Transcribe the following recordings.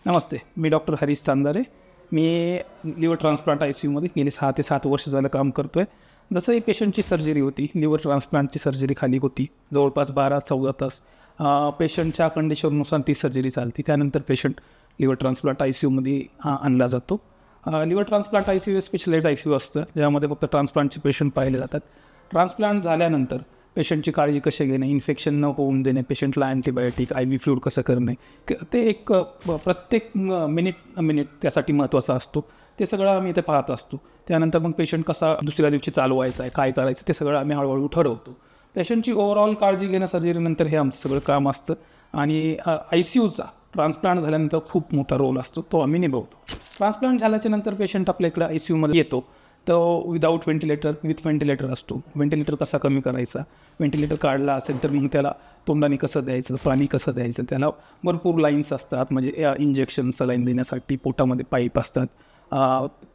नमस्ते, मी doctor Harish चांदारे. मी liver transplant ICUमध्ये गेले 6 ते 7 वर्ष झालं काम करतो आहे. जसं ही पेशंटची सर्जरी होती, लिव्हर ट्रान्सप्लांटची सर्जरी खाली होती, जवळपास 12-14 तास पेशंटच्या कंडिशननुसार ती सर्जरी चालते. त्यानंतर पेशंट लिव्हर ट्रान्सप्लांट ICUमध्ये आणला जातो. Liver transplant ICU specialised ICU असतं, ज्यामध्ये फक्त ट्रान्सप्लांटचे पेशंट पाहिले जातात. ट्रान्सप्लांट झाल्यानंतर पेशंटची काळजी कशी घेणे, इन्फेक्शन न होऊन देणे, पेशंटला अँटीबायोटिक, IV फ्लूइड कसं करणे, ते एक प्रत्येक मिनिट त्यासाठी महत्त्वाचा असतो. ते सगळं आम्ही इथे पाहत असतो. त्यानंतर मग पेशंट कसा दुसऱ्या दिवशी चालवायचा आहे, काय करायचं, ते सगळं आम्ही हळूहळू ठरवतो. पेशंटची ओव्हरऑल काळजी घेणं सर्जरीनंतर हे आमचं सगळं काम असतं. आणि ICUचा ट्रान्सप्लांट झाल्यानंतर खूप मोठा रोल असतो, तो आम्ही निभवतो. ट्रान्सप्लांट झाल्याच्या नंतर पेशंट आपल्या इकडे ICUमध्ये येतो, तो विदाऊट व्हेंटिलेटर, विथ व्हेंटिलेटर असतो. व्हेंटिलेटर कसा कमी करायचा, व्हेंटिलेटर काढला असेल तर मग त्याला तोंडाने कसं द्यायचं, पाणी कसं द्यायचं, त्याला भरपूर लाईन्स असतात. म्हणजे इंजेक्शन सलाईन देण्यासाठी पोटामध्ये पाईप असतात.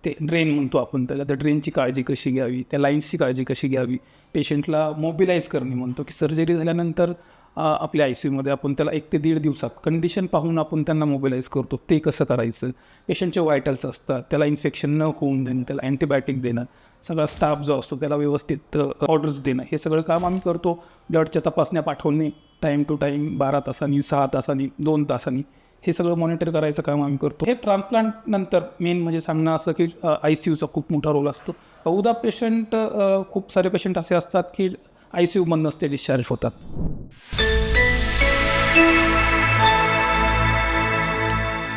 ते ड्रेन म्हणतो आपण त्याला. त्या ड्रेनची काळजी कशी घ्यावी, त्या लाईन्सची काळजी कशी घ्यावी, पेशंटला मोबिलाईज करणे म्हणतो की सर्जरी झाल्यानंतर आपल्या ICUमध्ये आपण त्याला 1 ते 1.5 दिवसात कंडिशन पाहून आपण त्यांना मोबिलाईज करतो. ते कसं करायचं, पेशंटचे वायटल्स असतात, त्याला इन्फेक्शन न होऊन देणं, त्याला अँटीबायोटिक देणं, सगळा स्टाफ जो असतो त्याला व्यवस्थित ऑर्डर्स देणं, हे सगळं काम आम्ही करतो. ब्लडच्या तपासण्या पाठवणे टाईम टू टाईम, 12 तासांनी, 6 तासांनी, 2 तासांनी, हे सगळं मॉनिटर करायचं काम आम्ही करतो. हे ट्रान्सप्लांटनंतर मेन म्हणजे सांगणं असं की ICUचा खूप मोठा रोल असतो. बहुधा पेशंट खूप सारे पेशंट असे असतात की ICUमधूनच ते डिस्चार्ज होतात.